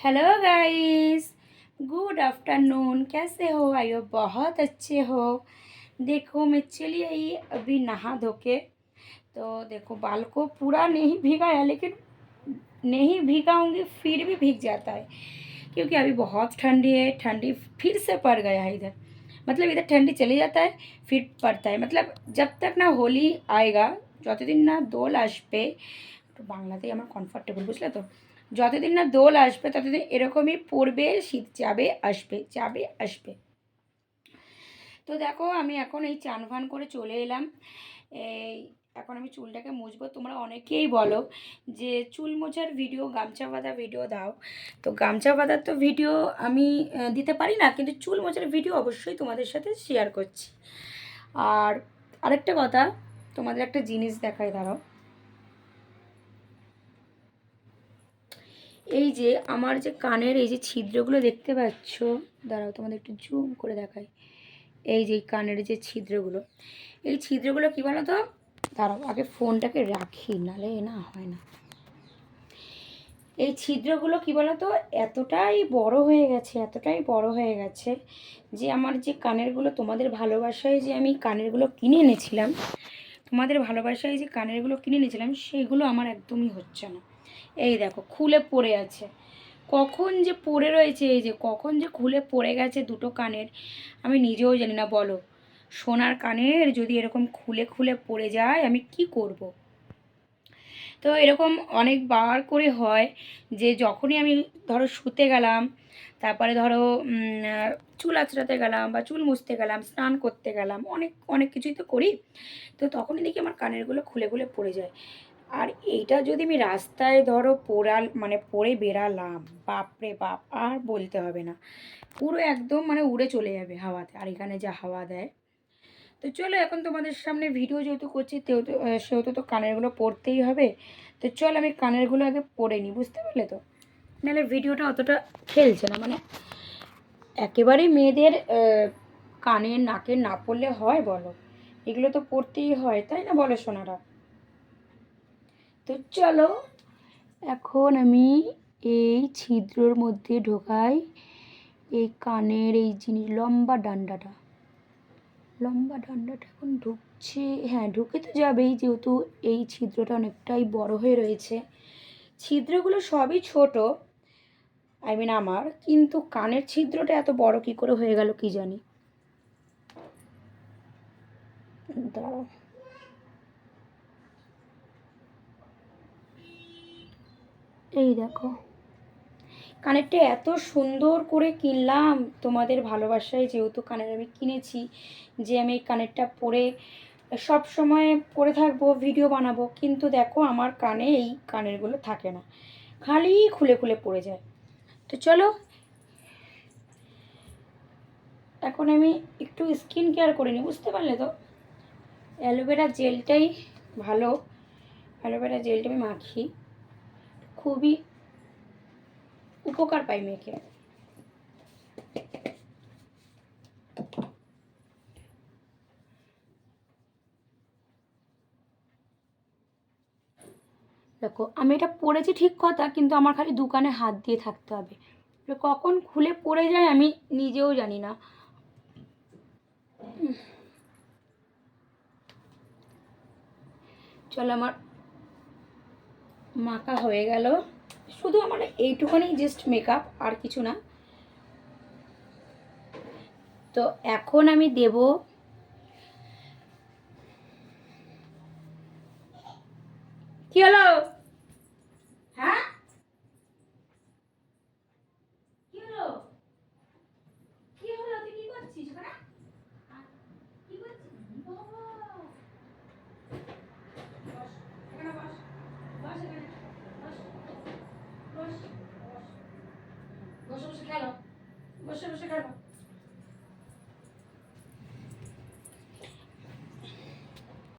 Hello guys, good afternoon. कैसे हो? आई हो बहुत अच्छे हो। देखो मैं चली आई अभी नहा धो के। तो देखो बाल को पूरा नहीं भिगाया, लेकिन नहीं भिगाऊंगी फिर भी भीग जाता है, क्योंकि अभी बहुत ठंडी है। ठंडी फिर से पड़ गया है इधर। मतलब इधर ठंडी चली जाता है फिर पड़ता है। मतलब जब तक ना होली आएगा, যতদিন না দোল আসবে, একটু বাংলাতেই আমার কমফর্টেবল, বুঝলে তো? যতদিন না দোল আসবে ততদিন এরকমই পড়বে, শীত যাবে আসবে, যাবে আসবে। তো দেখো আমি এখন এই চান ফান করে চলে এলাম। এই এখন আমি চুলটাকে মুছবো। তোমরা অনেকেই বলো যে চুল মোছার ভিডিও, গামছা বাঁধা ভিডিও দাও। তো গামছা বাঁধার তো ভিডিও আমি দিতে পারি না, কিন্তু চুল মোছার ভিডিও অবশ্যই তোমাদের সাথে শেয়ার করছি। আর আরেকটা কথা, তোমাদের একটা জিনিস দেখাই, দাঁড়াও। এই যে আমার যে কানের এই যে ছিদ্রগুলো দেখতে পাচ্ছ, দাঁড়াও তোমাদের একটু জুম করে দেখাই। এই যে কানের যে ছিদ্রগুলো, এই ছিদ্রগুলো কী বলো তো? দাঁড়াও আগে ফোনটাকে রাখি, নালে না হয় না। এই ছিদ্রগুলো কী বলো তো, এতটাই বড় হয়ে গেছে, এতটাই বড় হয়ে গেছে যে আমার যে কানেরগুলো, তোমাদের ভালোবাসায় যে আমি কানেরগুলো কিনে এনেছিলাম, তোমাদের ভালোবাসায় যে কানেরগুলো কিনে এনেছিলাম, সেগুলো আমার একদমই হচ্ছে না। এই দেখো খুলে পড়ে আছে। কখন যে পড়ে রয়েছে, এই যে কখন যে খুলে পড়ে গেছে দুটো কানের, আমি নিজেও জানি না। বলো, সোনার কানের যদি এরকম খুলে খুলে পড়ে যায় আমি কি করব? তো এরকম অনেকবার করে হয় যে যখনই আমি ধরো শুতে গেলাম, তারপরে ধরো চুল আঁচড়াতে গেলাম বা চুল মুছতে গেলাম, স্নান করতে গেলাম, অনেক অনেক কিছুই তো করি। তো তখনই দেখি আমার কানেরগুলো খুলে খুলে পড়ে যায়। আর এইটা যদি আমি রাস্তায় ধরো পরে বেরালাম, বাপরে বাপ, আর বলতে হবে না, পুরো একদম মানে উড়ে চলে যাবে হাওয়াতে। আর এখানে যা হাওয়া দেয়। তো চলো এখন তোমাদের সামনে ভিডিও যেহেতু করছি, সেহেতু তো কানেরগুলো পরতেই হবে। তো চল আমি কানেরগুলো আগে পরে নিই, বুঝতে পারলে তো? নাহলে ভিডিওটা অতটা খেলছে না। মানে একেবারেই মেয়েদের কানের নাকের না পরলে হয় বলো? এগুলো তো পরতেই হয়, তাই না বলো সোনারা? তো চলো এখন আমি এই ছিদ্রর মধ্যে ঢোকাই এই কানের এই জিনিস, লম্বা ডান্ডাটা এখন ঢুকছে। হ্যাঁ, ঢুকে তো যাবেই, যেহেতু এই ছিদ্রটা অনেকটাই বড় হয়ে রয়েছে। ছিদ্রগুলো সবই ছোট, আমার, কিন্তু কানের ছিদ্রটা এত বড় কি করে হয়ে গেল কি জানি। দাঁড়াও, এই দেখো কানেরটা এত সুন্দর করে কিনলাম তোমাদের ভালোবাসায়, যেহেতু কানের আমি কিনেছি, যে আমি এই কানেরটা পরে সব সময় পরে থাকবো, ভিডিও বানাবো, কিন্তু দেখো আমার কানে এই কানেরগুলো থাকে না, খালি খুলে খুলে পড়ে যায়। তো চলো এখন আমি একটু স্কিন কেয়ার করে নিই, বুঝতে পারলে তো? অ্যালোভেরা জেলটাই ভালো, অ্যালোভেরা জেলটা আমি মাখি, খুবই উপকার পাই মেখে। দেখো আমি এটা পরেছি ঠিক কথা, কিন্তু আমার খালি দোকানে হাত দিয়ে থাকতে হবে, কখন খুলে পড়ে যায় আমি নিজেও জানি না। চলো আমার মাখা হয়ে গেল। শুধু আমার এইটুখানি জাস্ট মেকআপ, আর কিছু না। তো এখন আমি দেব কি হলো? হ্যাঁ, কি হলো? কি হলো? তুই কি করছিস ওখানে? কি করছিস বাবা? বস, এখানে বস, বস এখানে, বস, বস, বস, বসে বসে খেলো, বসে বসে খেলো।